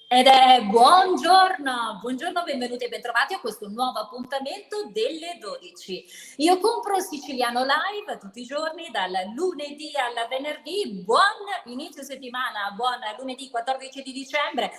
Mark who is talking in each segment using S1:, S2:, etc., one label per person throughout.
S1: Ed è buongiorno, benvenuti e bentrovati a questo nuovo appuntamento delle 12. Io compro Siciliano Live tutti i giorni, dal lunedì al venerdì. Buon inizio settimana, buon lunedì 14 di dicembre.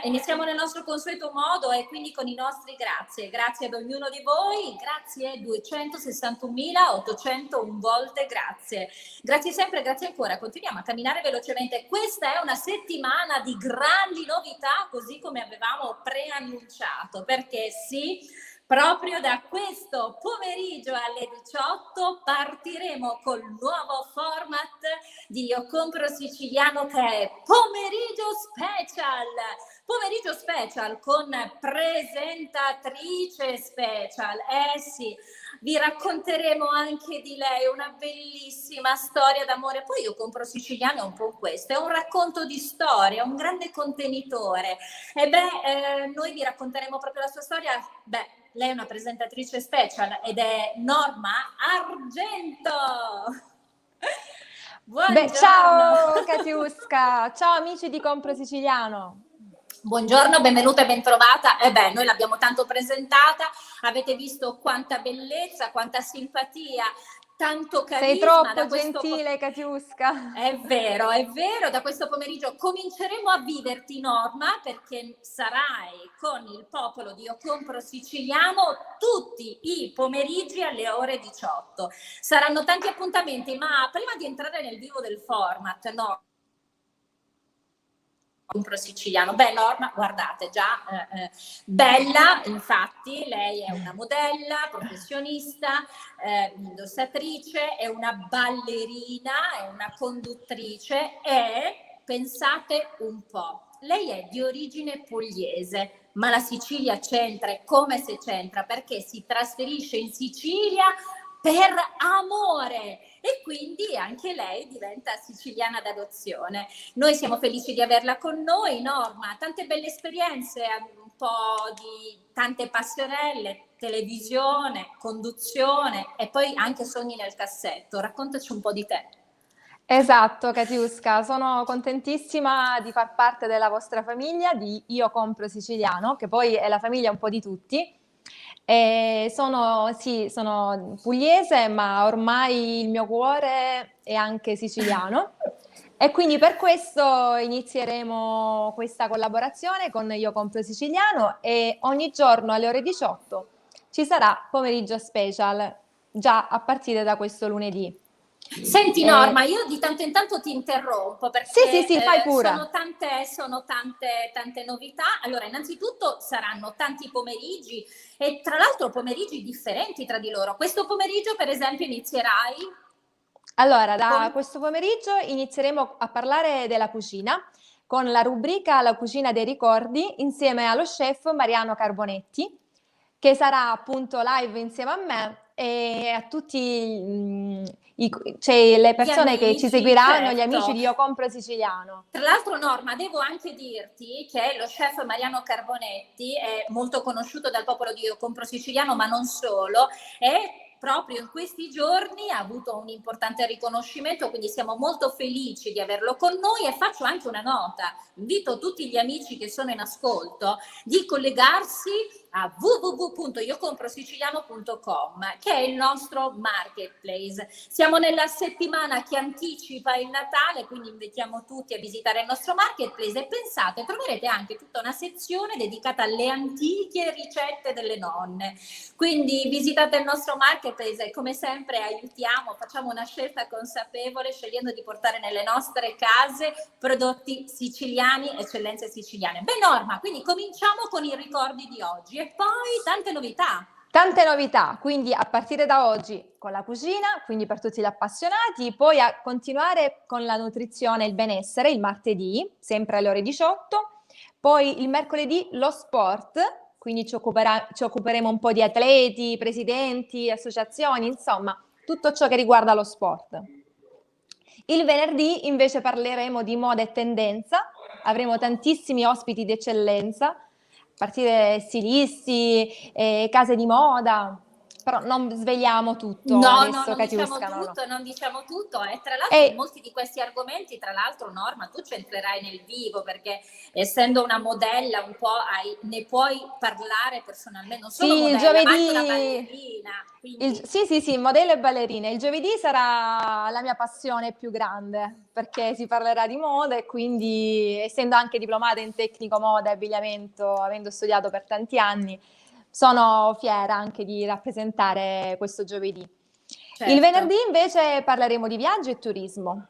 S1: Iniziamo nel nostro consueto modo e quindi con i nostri grazie. Grazie ad ognuno di voi, grazie 261.801 volte, grazie. Grazie sempre, grazie ancora. Continuiamo a camminare velocemente. Questa è una settimana di grandi novità, così come avevamo preannunciato, perché sì, proprio da questo pomeriggio alle 18 partiremo col nuovo format di Io Compro Siciliano, che è Pomeriggio Special. Pomeriggio Special con presentatrice special. Sì, vi racconteremo anche di lei, una bellissima storia d'amore. Poi Io Compro Siciliano è un po' questo, è un racconto di storia, un grande contenitore. Noi vi racconteremo proprio la sua storia. Lei è una presentatrice special ed è Norma Argento. Buongiorno.
S2: Ciao Katiuska, ciao amici di Compro Siciliano.
S1: Buongiorno, benvenuta e bentrovata. Noi l'abbiamo tanto presentata, avete visto quanta bellezza, quanta simpatia, tanto carisma.
S2: Sei troppo gentile, Katiuska.
S1: È vero, da questo pomeriggio cominceremo a viverti, Norma, perché sarai con il popolo di Io Compro Siciliano tutti i pomeriggi alle ore 18. Saranno tanti appuntamenti, ma prima di entrare nel vivo del format, no? Compro Siciliano. Norma, guardate, già bella, infatti, lei è una modella, professionista, indossatrice, è una ballerina, è una conduttrice e, pensate un po', lei è di origine pugliese, ma la Sicilia c'entra, è come se c'entra, perché si trasferisce in Sicilia per amore e quindi anche lei diventa siciliana d'adozione. Noi siamo felici di averla con noi, Norma, tante belle esperienze, un po' di tante passionelle, televisione, conduzione e poi anche sogni nel cassetto. Raccontaci un po' di te.
S2: Esatto, Katiuska, sono contentissima di far parte della vostra famiglia di Io Compro Siciliano, che poi è la famiglia un po' di tutti. Sono pugliese, ma ormai il mio cuore è anche siciliano e quindi per questo inizieremo questa collaborazione con Io Compro Siciliano e ogni giorno alle ore 18 ci sarà pomeriggio special, già a partire da questo lunedì.
S1: Senti Norma, io di tanto in tanto ti interrompo perché
S2: sì, fai pure.
S1: sono tante novità. Allora, innanzitutto saranno tanti pomeriggi e tra l'altro pomeriggi differenti tra di loro. Questo pomeriggio, per esempio, inizierai?
S2: Allora, da questo pomeriggio inizieremo a parlare della cucina con la rubrica La cucina dei ricordi insieme allo chef Mariano Carbonetti, che sarà appunto live insieme a me e a tutti le persone che ci seguiranno,
S1: certo.
S2: Gli amici di Io Compro Siciliano.
S1: Tra l'altro, Norma, devo anche dirti che lo chef Mariano Carbonetti è molto conosciuto dal popolo di Io Compro Siciliano, ma non solo, è proprio in questi giorni ha avuto un importante riconoscimento, quindi siamo molto felici di averlo con noi e faccio anche una nota. Invito tutti gli amici che sono in ascolto di collegarsi a www.iocomprosiciliano.com, che è il nostro marketplace. Siamo nella settimana che anticipa il Natale, quindi invitiamo tutti a visitare il nostro marketplace e pensate, troverete anche tutta una sezione dedicata alle antiche ricette delle nonne. Quindi visitate il nostro marketplace e come sempre aiutiamo, facciamo una scelta consapevole scegliendo di portare nelle nostre case prodotti siciliani, eccellenze siciliane. Norma, quindi cominciamo con i ricordi di oggi e poi tante novità.
S2: Tante novità, quindi a partire da oggi con la cucina, quindi per tutti gli appassionati, poi a continuare con la nutrizione e il benessere il martedì, sempre alle ore 18, poi il mercoledì lo sport, quindi ci occuperemo un po' di atleti, presidenti, associazioni, insomma, tutto ciò che riguarda lo sport. Il venerdì invece parleremo di moda e tendenza, avremo tantissimi ospiti di eccellenza, a partire stilisti, case di moda, però non svegliamo tutto
S1: No,
S2: adesso,
S1: non diciamo
S2: Katiuska, no, no.
S1: tutto, non diciamo tutto. E tra l'altro
S2: E
S1: molti di questi argomenti, tra l'altro Norma, tu c'entrerai nel vivo perché essendo una modella un po' ne puoi parlare personalmente, non solo
S2: sì, il
S1: modella, ma anche una
S2: giovedì,
S1: ballerina. Quindi
S2: sì, modello e ballerine. Il giovedì sarà la mia passione più grande perché si parlerà di moda e quindi, essendo anche diplomata in tecnico moda e abbigliamento, avendo studiato per tanti anni, sono fiera anche di rappresentare questo giovedì. Il
S1: certo.
S2: venerdì invece parleremo di viaggio e turismo.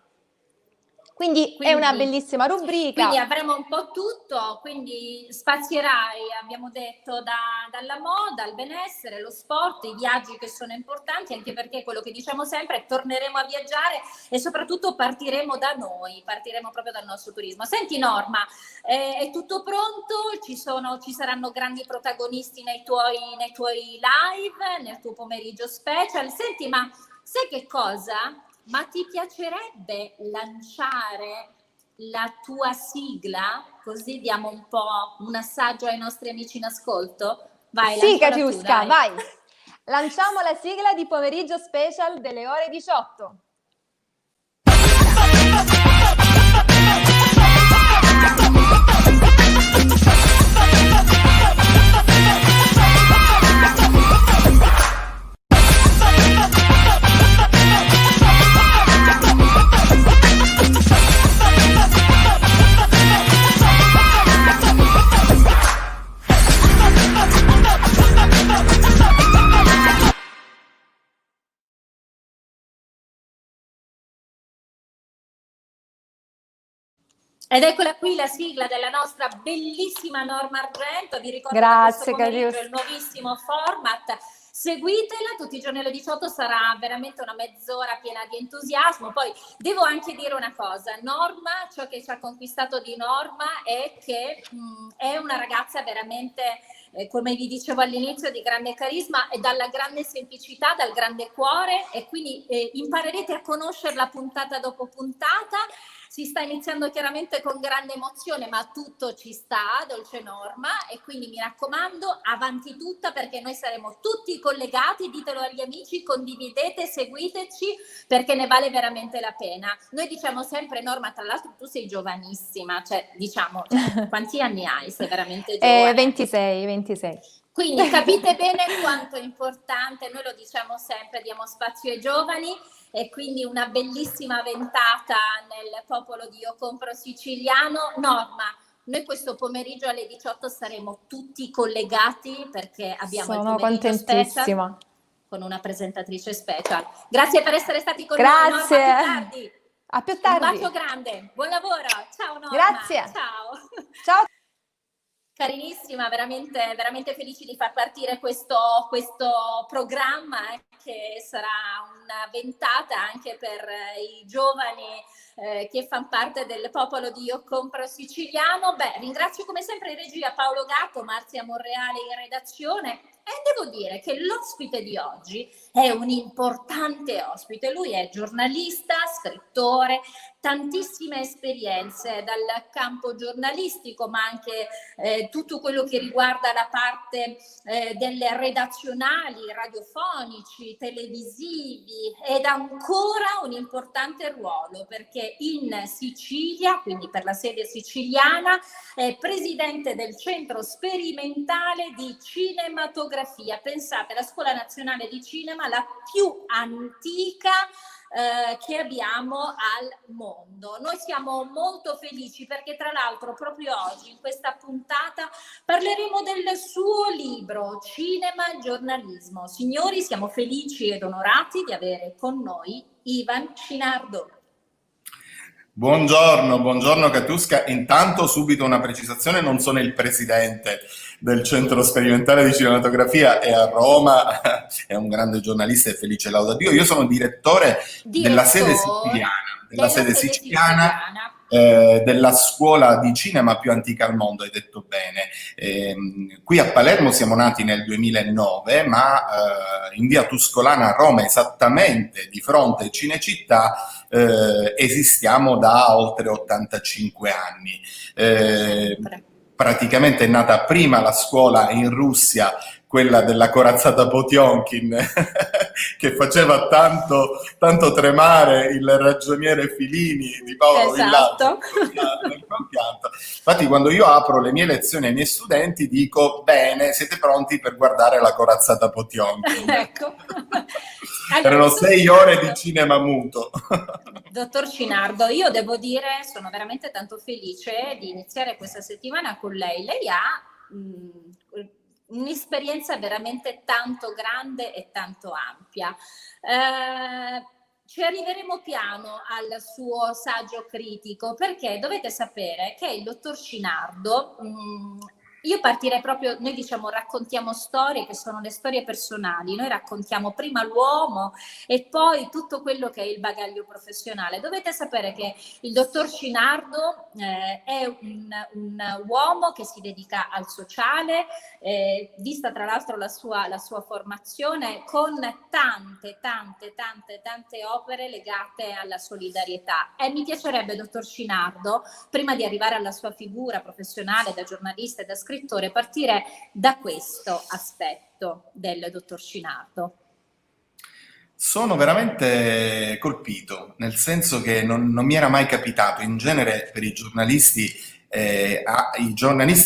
S2: Quindi è una bellissima
S1: Quindi
S2: rubrica.
S1: avremo un po' tutto, quindi spazierai, abbiamo detto, dalla moda al benessere, lo sport, i viaggi che sono importanti, anche perché quello che diciamo sempre è torneremo a viaggiare e soprattutto partiremo da noi, partiremo proprio dal nostro turismo. Senti Norma, è tutto pronto? Ci saranno grandi protagonisti nei tuoi live, nel tuo pomeriggio special? Senti, ma sai che cosa? Ma ti piacerebbe lanciare la tua sigla? Così diamo un po' un assaggio ai nostri amici in ascolto? Vai,
S2: Sì,
S1: lanciala tu,
S2: Katiuska,
S1: dai.
S2: vai! Lanciamo la sigla di pomeriggio special delle ore 18.
S1: Ed eccola qui la sigla della nostra bellissima Norma Argento. Vi ricordo che questo
S2: Grazie,
S1: pomeriggio è il
S2: Katiuska.
S1: nuovissimo format. Seguitela, tutti i giorni alle 18 sarà veramente una mezz'ora piena di entusiasmo. Poi devo anche dire una cosa, Norma, ciò che ci ha conquistato di Norma è che è una ragazza veramente, come vi dicevo all'inizio, di grande carisma e dalla grande semplicità, dal grande cuore, e quindi imparerete a conoscerla puntata dopo puntata. Si sta iniziando chiaramente con grande emozione, ma tutto ci sta, dolce Norma, e quindi mi raccomando, avanti tutta, perché noi saremo tutti collegati, ditelo agli amici, condividete, seguiteci, perché ne vale veramente la pena. Noi diciamo sempre, Norma, tra l'altro tu sei giovanissima, quanti anni hai? Sei veramente giovane.
S2: 26.
S1: Quindi capite bene quanto è importante, noi lo diciamo sempre, diamo spazio ai giovani, e quindi una bellissima ventata nel popolo di Io Compro Siciliano. Norma, noi questo pomeriggio alle 18 saremo tutti collegati perché abbiamo il
S2: Sono
S1: pomeriggio special
S2: contentissima.
S1: con una presentatrice special. Grazie per essere stati con
S2: Grazie.
S1: noi, Norma, a più tardi.
S2: A più tardi.
S1: Un bacio grande, buon lavoro, ciao Norma.
S2: Grazie.
S1: Ciao.
S2: Ciao.
S1: Carinissima, veramente, veramente felici di far partire questo programma, che sarà una ventata anche per i giovani che fanno parte del popolo di Io Compro Siciliano. Beh, ringrazio come sempre in regia Paolo Gatto, Marzia Monreale in redazione, e devo dire che l'ospite di oggi è un importante ospite. Lui è giornalista, scrittore, tantissime esperienze dal campo giornalistico, ma anche tutto quello che riguarda la parte delle redazionali, radiofonici, televisivi, ed ancora un importante ruolo perché in Sicilia, quindi per la sede siciliana, è presidente del Centro Sperimentale di Cinematografia. Pensate, la Scuola Nazionale di Cinema, la più antica che abbiamo al mondo. Noi siamo molto felici perché tra l'altro proprio oggi in questa puntata parleremo del suo libro Cinema Giornalismo. Signori, siamo felici ed onorati di avere con noi Ivan Cinardo.
S3: Buongiorno Katiuska. Intanto subito una precisazione: non sono il presidente del Centro Sperimentale di Cinematografia, è a Roma, è un grande giornalista e felice lauda Dio. Io sono direttore della sede siciliana, della scuola di cinema più antica al mondo, hai detto bene. Qui a Palermo siamo nati nel 2009, ma in via Tuscolana a Roma, esattamente di fronte a Cinecittà, esistiamo da oltre 85 anni. Praticamente è nata prima la scuola in Russia, quella della corazzata Potionkin, che faceva tanto tremare il ragioniere Filini di Paolo
S1: Esatto.
S3: Villaggio. Infatti, quando io apro le mie lezioni ai miei studenti, dico: bene, siete pronti per guardare la corazzata Potionkin?
S1: Ecco.
S3: Erano 6 ore di cinema muto.
S1: Dottor Scinardo, io devo dire, sono veramente tanto felice di iniziare questa settimana con lei. Lei ha un'esperienza veramente tanto grande e tanto ampia. Ci arriveremo piano al suo saggio critico, perché dovete sapere che il dottor Scinardo, io partirei proprio, noi diciamo raccontiamo storie che sono le storie personali, noi raccontiamo prima l'uomo e poi tutto quello che è il bagaglio professionale. Dovete sapere che il dottor Scinardo è un uomo che si dedica al sociale, vista tra l'altro la sua formazione, con tante opere legate alla solidarietà. E mi piacerebbe, dottor Scinardo, prima di arrivare alla sua figura professionale da giornalista e da scrittore, partire da questo aspetto del dottor Scinardo.
S3: Sono veramente colpito, nel senso che non mi era mai capitato. In genere per i giornalisti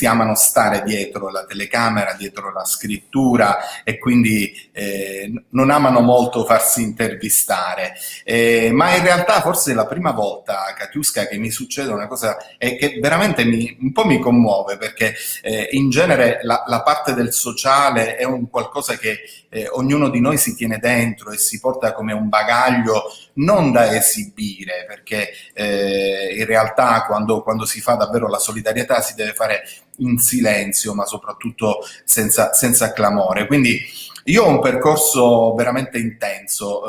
S3: amano stare dietro la telecamera, dietro la scrittura, e quindi non amano molto farsi intervistare. Ma in realtà forse è la prima volta, Katiuska, che mi succede una cosa che veramente un po' mi commuove, perché in genere la parte del sociale è un qualcosa che ognuno di noi si tiene dentro e si porta come un bagaglio non da esibire, perché in realtà quando si fa davvero la solidarietà si deve fare in silenzio, ma soprattutto senza clamore. Quindi io ho un percorso veramente intenso,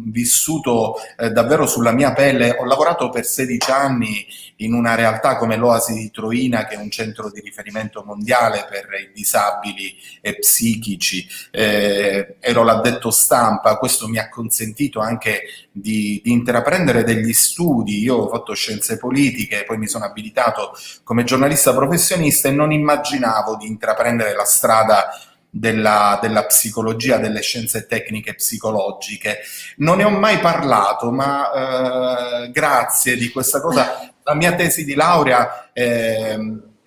S3: vissuto davvero sulla mia pelle. Ho lavorato per 16 anni in una realtà come l'Oasi di Troina, che è un centro di riferimento mondiale per i disabili psichici. Ero l'addetto stampa, questo mi ha consentito anche di intraprendere degli studi. Io ho fatto scienze politiche, poi mi sono abilitato come giornalista professionista e non immaginavo di intraprendere la strada della psicologia, delle scienze tecniche psicologiche. Non ne ho mai parlato, ma grazie di questa cosa. La mia tesi di laurea è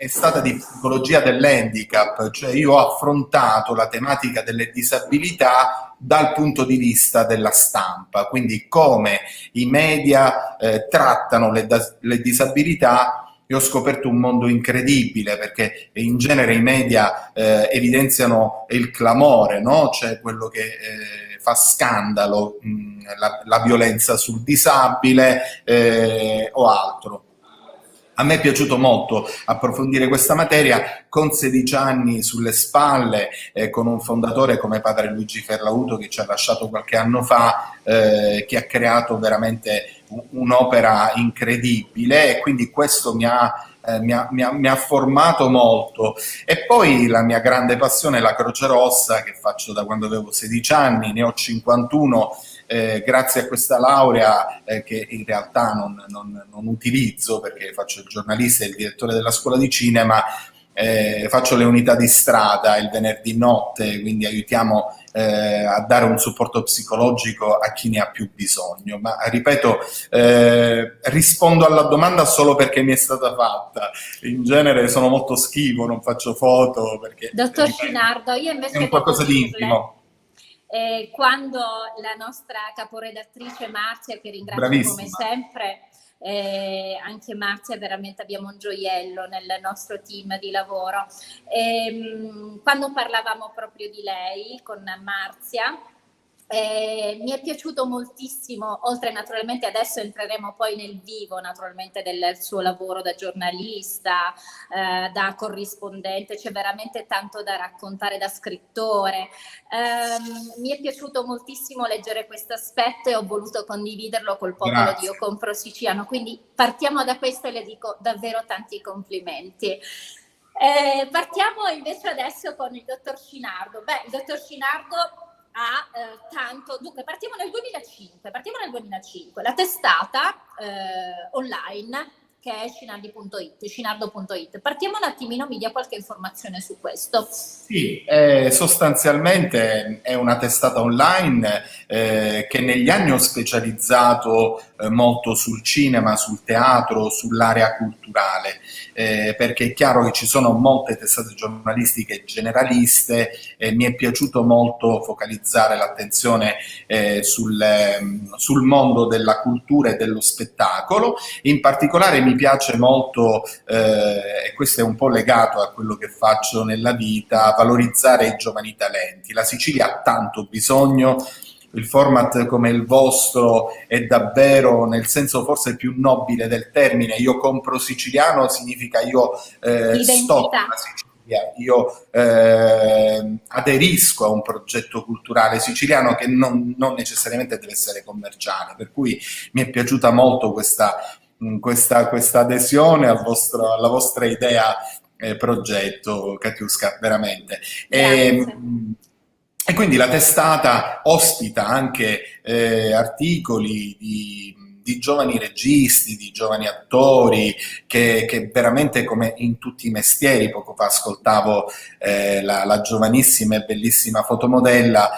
S3: stata di psicologia dell'handicap, cioè io ho affrontato la tematica delle disabilità dal punto di vista della stampa, quindi come i media trattano le disabilità. E ho scoperto un mondo incredibile, perché in genere i media evidenziano il clamore, no? Cioè quello che fa scandalo, la violenza sul disabile o altro. A me è piaciuto molto approfondire questa materia, con 16 anni sulle spalle, con un fondatore come padre Luigi Ferlauto, che ci ha lasciato qualche anno fa, che ha creato veramente un'opera incredibile, e quindi questo mi ha formato molto. E poi la mia grande passione è la Croce Rossa, che faccio da quando avevo 16 anni, ne ho 51. Grazie a questa laurea che in realtà non utilizzo, perché faccio il giornalista e il direttore della scuola di cinema, faccio le unità di strada il venerdì notte, quindi aiutiamo a dare un supporto psicologico a chi ne ha più bisogno. Ma ripeto, rispondo alla domanda solo perché mi è stata fatta. In genere sono molto schivo, non faccio foto, perché
S1: dottor Scinardo, io invece
S3: è un qualcosa di intimo.
S1: Quando la nostra caporedattrice Marzia, che ringrazio
S3: Bravissima,
S1: come sempre, anche Marzia veramente abbiamo un gioiello nel nostro team di lavoro, quando parlavamo proprio di lei con Marzia, mi è piaciuto moltissimo, oltre naturalmente adesso entreremo poi nel vivo naturalmente del suo lavoro da giornalista, da corrispondente, c'è veramente tanto da raccontare da scrittore. Mi è piaciuto moltissimo leggere questo aspetto e ho voluto condividerlo col popolo di Io Compro Siciliano, quindi partiamo da questo e le dico davvero tanti complimenti. Partiamo invece adesso con il dottor Scinardo. Il dottor Scinardo dunque partiamo nel 2005, la testata online che è cinardo.it. Partiamo un attimino, mi dia qualche informazione su questo.
S3: Sì, sostanzialmente è una testata online che negli anni ho specializzato molto sul cinema, sul teatro, sull'area culturale, perché è chiaro che ci sono molte testate giornalistiche generaliste e mi è piaciuto molto focalizzare l'attenzione sul mondo della cultura e dello spettacolo. In particolare mi piace molto, e questo è un po' legato a quello che faccio nella vita, valorizzare i giovani talenti. La Sicilia ha tanto bisogno, il format come il vostro è davvero, nel senso forse più nobile del termine, io compro siciliano, significa io sto la Sicilia, io aderisco a un progetto culturale siciliano che non necessariamente deve essere commerciale, per cui mi è piaciuta molto questa adesione alla vostra idea progetto, Katiuska, veramente. E quindi la testata ospita anche articoli di giovani registi, di giovani attori, che veramente, come in tutti i mestieri, poco fa ascoltavo la giovanissima e bellissima fotomodella,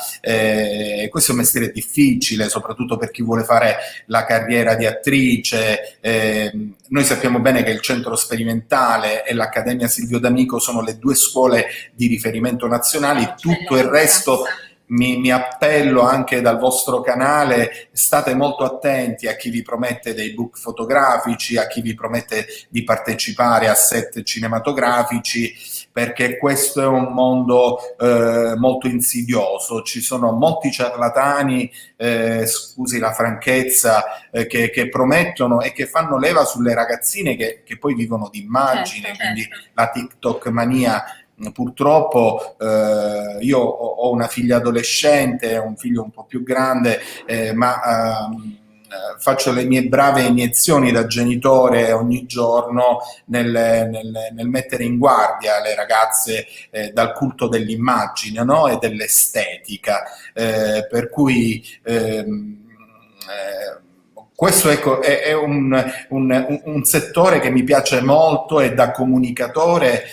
S3: questo è un mestiere difficile, soprattutto per chi vuole fare la carriera di attrice. Noi sappiamo bene che il Centro Sperimentale e l'Accademia Silvio D'Amico sono le due scuole di riferimento nazionali, tutto il resto... Mi appello anche dal vostro canale, state molto attenti a chi vi promette dei book fotografici, a chi vi promette di partecipare a set cinematografici, perché questo è un mondo molto insidioso, ci sono molti ciarlatani, scusi la franchezza, che promettono e che fanno leva sulle ragazzine che poi vivono di immagine, quindi la TikTok mania. Purtroppo io ho una figlia adolescente, un figlio un po' più grande, ma faccio le mie brave iniezioni da genitore ogni giorno nel mettere in guardia le ragazze dal culto dell'immagine, no? E dell'estetica, per cui questo ecco, è un settore che mi piace molto e da comunicatore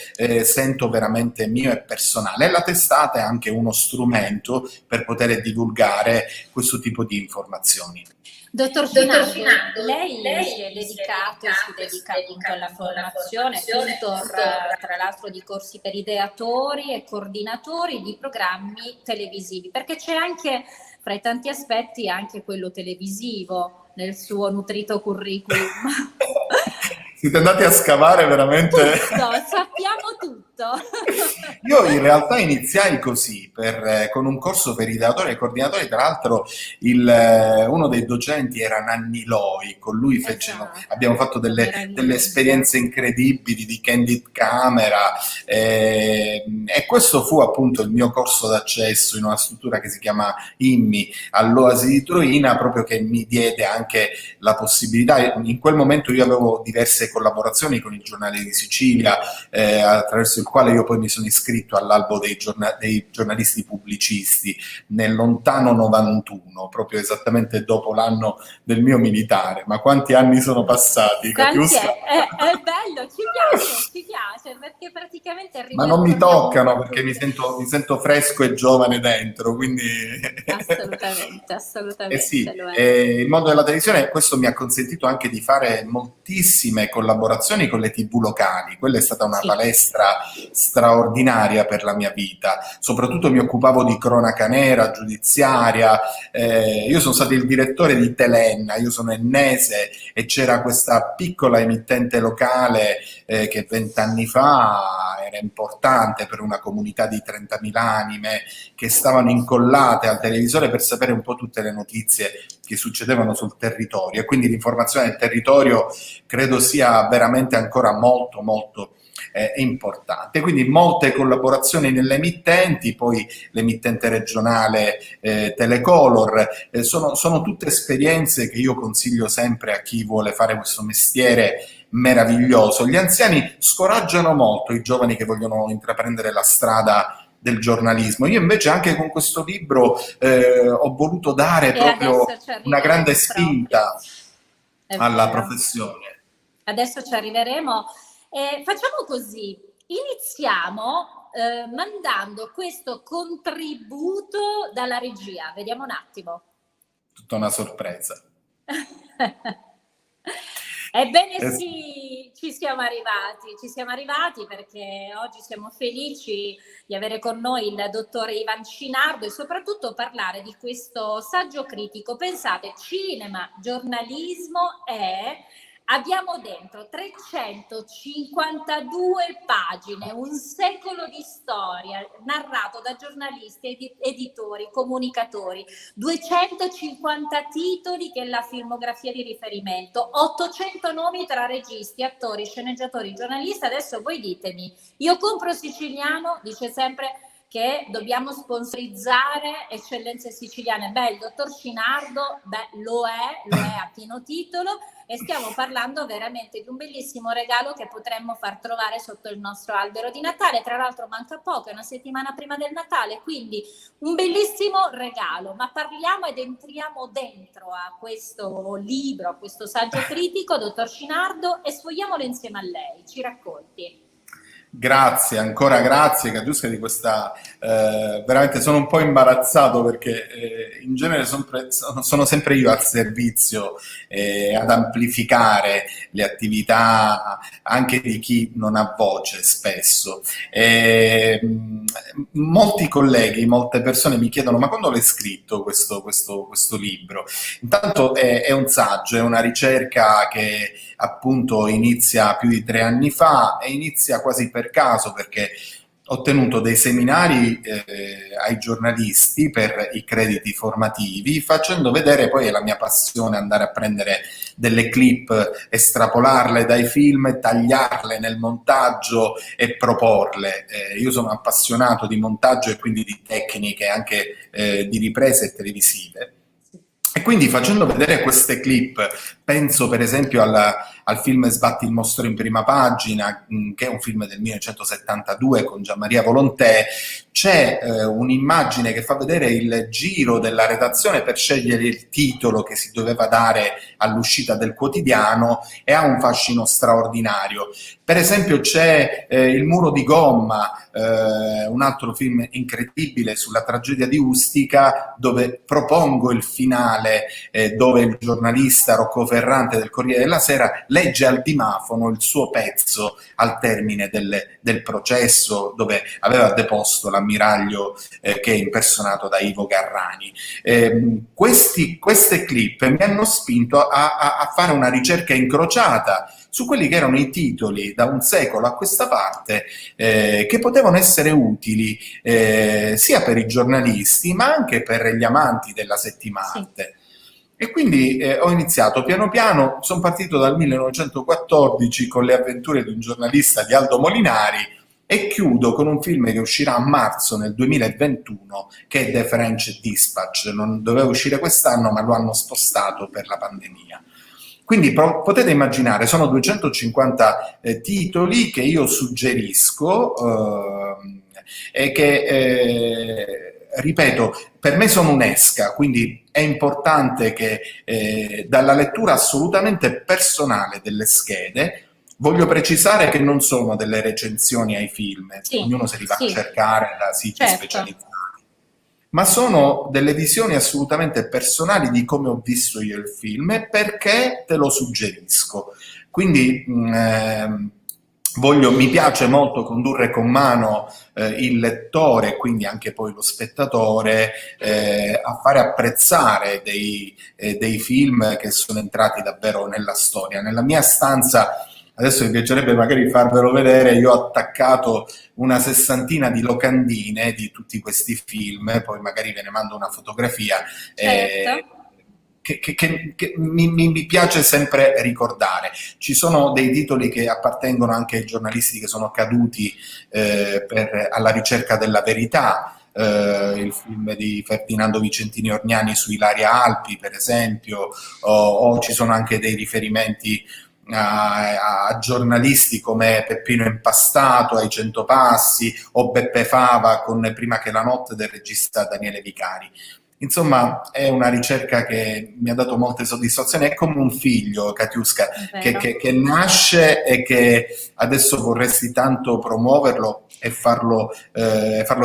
S3: sento veramente mio e personale. E la testata è anche uno strumento per poter divulgare questo tipo di informazioni.
S1: Dottor Finardo, lei si è dedicato e si dedica appunto alla formazione, tutor tra l'altro di corsi per ideatori e coordinatori di programmi televisivi, perché c'è anche, fra i tanti aspetti, anche quello televisivo nel suo nutrito curriculum.
S3: Siete andati a scavare veramente...
S1: Tutto, sappiamo tutto.
S3: Io in realtà iniziai così, con un corso per ideatori e coordinatori, tra l'altro uno dei docenti era Nanni Loi, con lui abbiamo fatto delle esperienze incredibili di candid camera, e questo fu appunto il mio corso d'accesso in una struttura che si chiama IMMI all'Oasi di Troina, proprio che mi diede anche la possibilità. In quel momento io avevo diverse collaborazioni con il Giornale di Sicilia, attraverso il quale io poi mi sono iscritto all'albo dei giornalisti pubblicisti nel lontano 91, proprio esattamente dopo l'anno del mio militare. Ma quanti anni sono passati?
S1: È bello, ci piace, perché praticamente
S3: ma non mi toccano, perché mi sento fresco e giovane dentro, quindi...
S1: Assolutamente.
S3: Sì, il mondo della televisione, questo mi ha consentito anche di fare moltissime collaborazioni con le TV locali. Quella è stata una palestra straordinaria per la mia vita. Soprattutto mi occupavo di cronaca nera, giudiziaria. Io sono stato il direttore di Telenna, io sono ennese, e c'era questa piccola emittente locale che 20 anni fa era importante per una comunità di 30.000 anime che stavano incollate al televisore per sapere un po' tutte le notizie che succedevano sul territorio, e quindi l'informazione del territorio credo sia veramente ancora molto molto importante. Quindi molte collaborazioni nelle emittenti, poi l'emittente regionale Telecolor, sono tutte esperienze che io consiglio sempre a chi vuole fare questo mestiere meraviglioso. Gli anziani scoraggiano molto i giovani che vogliono intraprendere la strada del giornalismo. Io invece anche con questo libro ho voluto dare proprio una grande spinta alla professione.
S1: adesso ci arriveremo. Facciamo così, iniziamo mandando questo contributo dalla regia, vediamo un attimo.
S3: Tutta una sorpresa.
S1: Ebbene sì, ci siamo arrivati perché oggi siamo felici di avere con noi il dottore Ivan Cinardo e soprattutto parlare di questo saggio critico. Pensate, cinema, giornalismo abbiamo dentro 352 pagine, un secolo di storia narrato da giornalisti, editori, comunicatori, 250 titoli che è la filmografia di riferimento, 800 nomi tra registi, attori, sceneggiatori, giornalisti. Adesso voi ditemi, Io compro siciliano dice sempre che dobbiamo sponsorizzare eccellenze siciliane. Beh, il dottor Cinardo, lo è a pieno titolo, e stiamo parlando veramente di un bellissimo regalo che potremmo far trovare sotto il nostro albero di Natale. Tra l'altro manca poco, è una settimana prima del Natale, quindi un bellissimo regalo. Ma parliamo ed entriamo dentro a questo libro, a questo saggio critico, dottor Cinardo, e sfogliamolo insieme a lei. Ci racconti.
S3: Grazie, ancora grazie Katiuska di questa, veramente sono un po' imbarazzato perché in genere sono sempre io al servizio ad amplificare le attività anche di chi non ha voce spesso. Molti colleghi, molte persone mi chiedono: ma quando l'hai scritto questo libro? Intanto è un saggio, è una ricerca che appunto inizia più di 3 anni fa e inizia quasi per caso, perché ho tenuto dei seminari ai giornalisti per i crediti formativi, facendo vedere, poi è la mia passione andare a prendere delle clip, estrapolarle dai film, tagliarle nel montaggio e proporle. Io sono appassionato di montaggio e quindi di tecniche anche di riprese televisive. E quindi facendo vedere queste clip, penso per esempio al film Sbatti il mostro in prima pagina, che è un film del 1972 con Gianmaria Volontè, c'è un'immagine che fa vedere il giro della redazione per scegliere il titolo che si doveva dare all'uscita del quotidiano, e ha un fascino straordinario. Per esempio c'è Il muro di gomma, un altro film incredibile sulla tragedia di Ustica, dove propongo il finale, dove il giornalista Rocco Ferrante del Corriere della Sera legge al dimafono il suo pezzo al termine del processo, dove aveva deposto l'ammiraglio che è impersonato da Ivo Garrani. Queste clip mi hanno spinto a fare una ricerca incrociata su quelli che erano i titoli da un secolo a questa parte, che potevano essere utili sia per i giornalisti ma anche per gli amanti della settimana. E quindi ho iniziato piano piano, sono partito dal 1914 con Le avventure di un giornalista di Aldo Molinari, e chiudo con un film che uscirà a marzo nel 2021, che è The French Dispatch. Non doveva uscire quest'anno, ma lo hanno spostato per la pandemia. Quindi potete immaginare, sono 250 titoli che io suggerisco e che, ripeto, per me sono un'esca, quindi è importante che dalla lettura assolutamente personale delle schede, voglio precisare che non sono delle recensioni ai film, ognuno se li va a cercare da siti specializzati, ma sono delle visioni assolutamente personali di come ho visto io il film e perché te lo suggerisco. Quindi mi piace molto condurre con mano il lettore, quindi anche poi lo spettatore, a fare apprezzare dei film che sono entrati davvero nella storia. Nella mia stanza, adesso mi piacerebbe magari farvelo vedere, io ho attaccato una 60ina di locandine di tutti questi film, poi magari ve ne mando una fotografia.
S1: Certo.
S3: Che mi piace sempre ricordare. Ci sono dei titoli che appartengono anche ai giornalisti che sono caduti alla ricerca della verità, il film di Ferdinando Vicentini Orgnani su Ilaria Alpi, per esempio, o ci sono anche dei riferimenti a giornalisti come Peppino Impastato, ai 100 Passi, o Beppe Fava con Prima che la notte del regista Daniele Vicari. Insomma, è una ricerca che mi ha dato molte soddisfazioni. È come un figlio, Katiuska,
S1: Vero?
S3: che nasce e che adesso vorresti tanto promuoverlo e farlo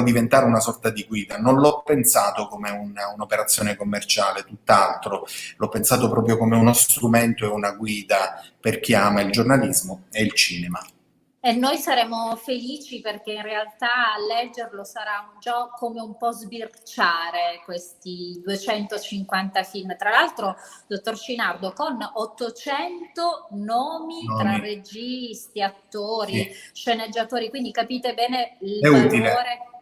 S3: diventare una sorta di guida. Non l'ho pensato come un'operazione commerciale, tutt'altro, l'ho pensato proprio come uno strumento e una guida per chi ama il giornalismo e il cinema.
S1: E noi saremo felici perché in realtà leggerlo sarà un gioco come un po' sbirciare questi 250 film. Tra l'altro, dottor Scinardo, con 800 nomi tra
S3: Nomi.
S1: registi, attori,
S3: Sì.
S1: sceneggiatori, quindi capite bene
S3: È utile.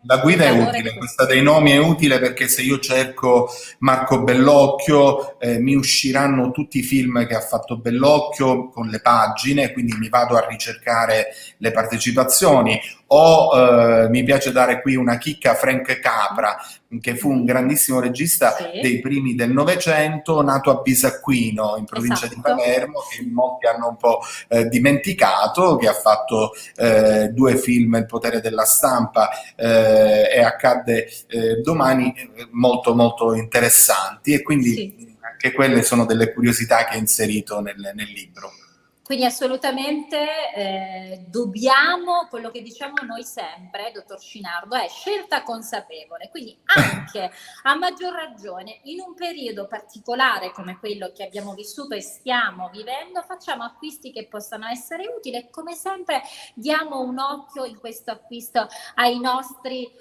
S3: La
S1: il
S3: guida è
S1: valore di
S3: utile,
S1: questo.
S3: questa dei nomi è utile perché se io cerco Marco Bellocchio, mi usciranno tutti i film che ha fatto Bellocchio con le pagine, quindi mi vado a ricercare le partecipazioni. O mi piace dare qui una chicca a Frank Capra, che fu un grandissimo regista
S1: Sì,
S3: dei primi del Novecento, nato a Bisacquino, in provincia di
S1: esatto.
S3: Palermo, che molti hanno un po' dimenticato, che ha fatto due film, Il potere della stampa e Accadde domani, molto molto interessanti, e
S1: Sì.
S3: quindi anche quelle sono delle curiosità che ho inserito nel libro.
S1: Quindi assolutamente dobbiamo, quello che diciamo noi sempre, dottor Scinardo, è scelta consapevole. Quindi anche a maggior ragione in un periodo particolare come quello che abbiamo vissuto e stiamo vivendo, facciamo acquisti che possano essere utili e come sempre diamo un occhio in questo acquisto ai nostri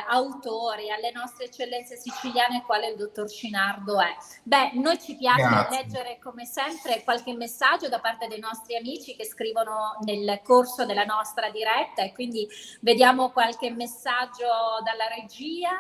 S1: autori, alle nostre eccellenze siciliane, quale il dottor Scinardo è. Beh, noi ci piace
S3: Grazie.
S1: leggere come sempre qualche messaggio da parte dei nostri amici che scrivono nel corso della nostra diretta e quindi vediamo qualche messaggio dalla regia.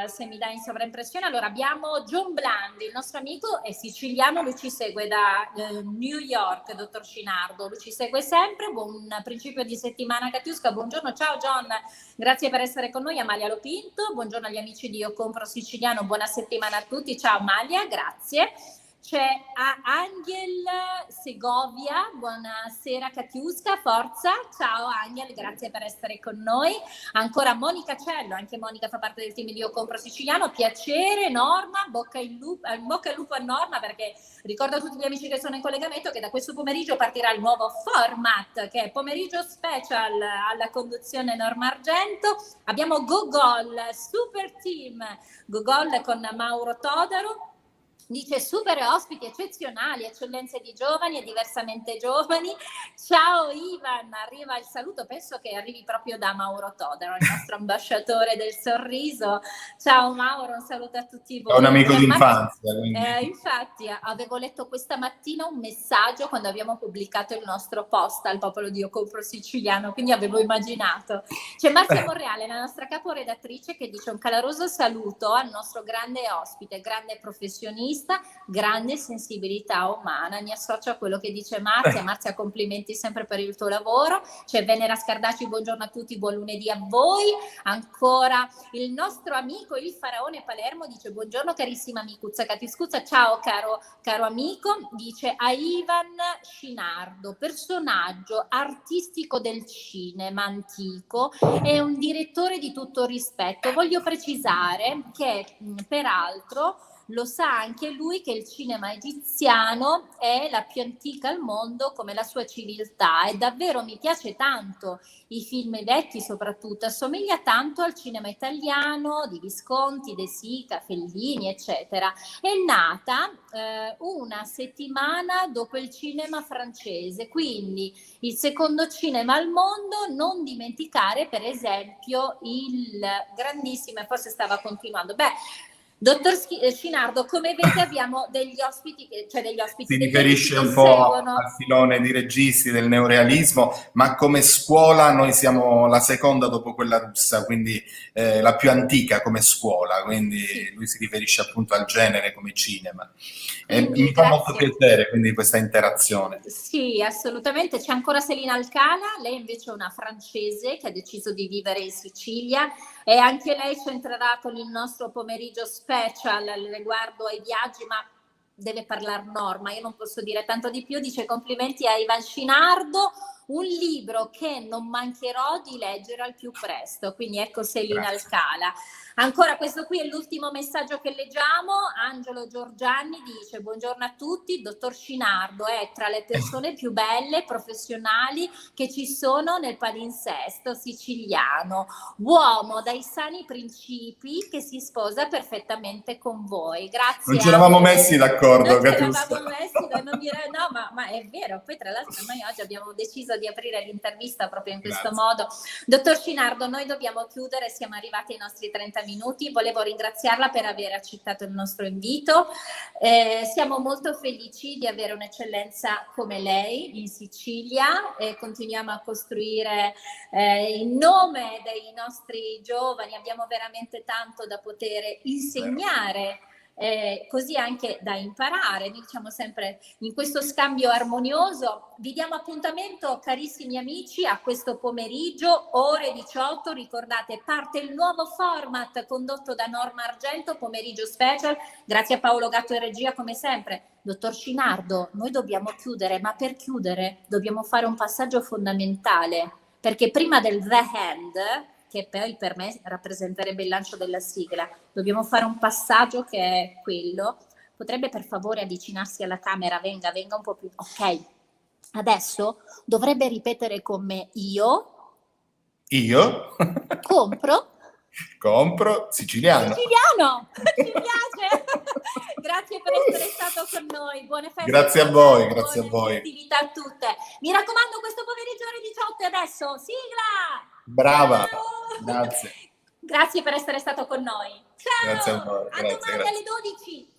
S1: Se mi dà in sovraimpressione, allora abbiamo John Blandi, il nostro amico è siciliano, lui ci segue da New York, dottor Scinardo, lui ci segue sempre. Buon principio di settimana, Katiuska, buongiorno, ciao John, grazie per essere con noi. Amalia Lopinto, buongiorno agli amici di Io Compro Siciliano, buona settimana a tutti, ciao Amalia, grazie. C'è Angel Segovia, buonasera Katiuska, forza, ciao Angel, grazie per essere con noi. Ancora Monica Cello, anche Monica fa parte del team di Io Compro Siciliano, piacere Norma, bocca al lupo a Norma, perché ricordo a tutti gli amici che sono in collegamento che da questo pomeriggio partirà il nuovo format che è pomeriggio special, alla conduzione Norma Argento. Abbiamo Gogol, super team, Gogol con Mauro Todaro. Dice super ospiti eccezionali, eccellenze di giovani e diversamente giovani. Ciao Ivan, arriva il saluto, penso che arrivi proprio da Mauro Todaro, il nostro ambasciatore del sorriso. Ciao Mauro, un saluto a tutti
S3: È un
S1: voi.
S3: amico d'infanzia, quindi.
S1: Infatti avevo letto questa mattina un messaggio quando abbiamo pubblicato il nostro post al popolo di Io Compro Siciliano, quindi avevo immaginato. C'è Marzia Monreale, la nostra caporedattrice, che dice un caloroso saluto al nostro grande ospite, grande professionista, grande sensibilità umana. Mi associo a quello che dice Marzia. Marzia, complimenti sempre per il tuo lavoro. C'è Venera Scardaci, buongiorno a tutti, buon lunedì a voi. Ancora il nostro amico il Faraone Palermo dice buongiorno carissima amicuzza Catiscuzza, ciao caro amico. Dice a Ivan Scinardo, personaggio artistico del cinema antico e un direttore di tutto rispetto. Voglio precisare che peraltro lo sa anche lui che il cinema egiziano è la più antica al mondo come la sua civiltà, e davvero mi piace tanto i film vecchi, soprattutto assomiglia tanto al cinema italiano di Visconti, De Sica, Fellini eccetera. È nata una settimana dopo il cinema francese, quindi il secondo cinema al mondo. Non dimenticare per esempio il grandissimo, e forse stava continuando, dottor Scinardo, come vede abbiamo degli ospiti,
S3: Si
S1: degli amici
S3: riferisce
S1: che
S3: un po'
S1: seguono.
S3: al filone di registi del neorealismo, ma come scuola noi siamo la seconda dopo quella russa, quindi la più antica come scuola, quindi
S1: Sì.
S3: lui si riferisce appunto al genere come cinema. E
S1: Quindi
S3: mi fa molto
S1: grazie.
S3: piacere quindi questa interazione.
S1: Sì, assolutamente. C'è ancora Selina Alcala, lei invece è una francese che ha deciso di vivere in Sicilia e anche lei c'entrerà con il nostro pomeriggio special riguardo ai viaggi, ma deve parlare Norma, io non posso dire tanto di più. Dice complimenti a Ivan Scinardo, un libro che non mancherò di leggere al più presto, quindi ecco Selina Alcala. Ancora, questo qui è l'ultimo messaggio che leggiamo. Angelo Giorgianni dice: buongiorno a tutti, il dottor Scinardo è tra le persone più belle, professionali che ci sono nel palinsesto siciliano, uomo dai sani principi che si sposa perfettamente con voi. Grazie.
S3: Non ci eravamo
S1: Angelo.
S3: messi d'accordo,
S1: Non ci
S3: Catiusca.
S1: eravamo messi da non dire no, ma è vero. Poi tra l'altro noi oggi abbiamo deciso di aprire l'intervista proprio in questo modo. Dottor Scinardo, noi dobbiamo chiudere, siamo arrivati ai nostri 30 minuti. Volevo ringraziarla per aver accettato il nostro invito. Siamo molto felici di avere un'eccellenza come lei in Sicilia e continuiamo a costruire in nome dei nostri giovani. Abbiamo veramente tanto da poter insegnare. Così anche da imparare. Noi diciamo sempre in questo scambio armonioso. Vi diamo appuntamento, carissimi amici, a questo pomeriggio ore 18. Ricordate, parte il nuovo format condotto da Norma Argento, pomeriggio special. Grazie a Paolo Gatto e regia come sempre. Dottor Scinardo, noi dobbiamo chiudere, ma per chiudere dobbiamo fare un passaggio fondamentale, perché prima del The Hand, che poi per me rappresenterebbe il lancio della sigla, dobbiamo fare un passaggio che è quello. Potrebbe per favore avvicinarsi alla camera? Venga un po' più. Ok, adesso dovrebbe ripetere con me: io
S3: compro siciliano.
S1: Ci piace. Grazie per essere stato con noi. Buone feste.
S3: Grazie a voi, grazie a voi.
S1: Festività a tutte. Mi raccomando, questo pomeriggio ore 18 e adesso sigla.
S3: Brava.
S1: Ciao.
S3: Grazie.
S1: Grazie per essere stato con noi. Ciao.
S3: Grazie a voi.
S1: A domani alle 12.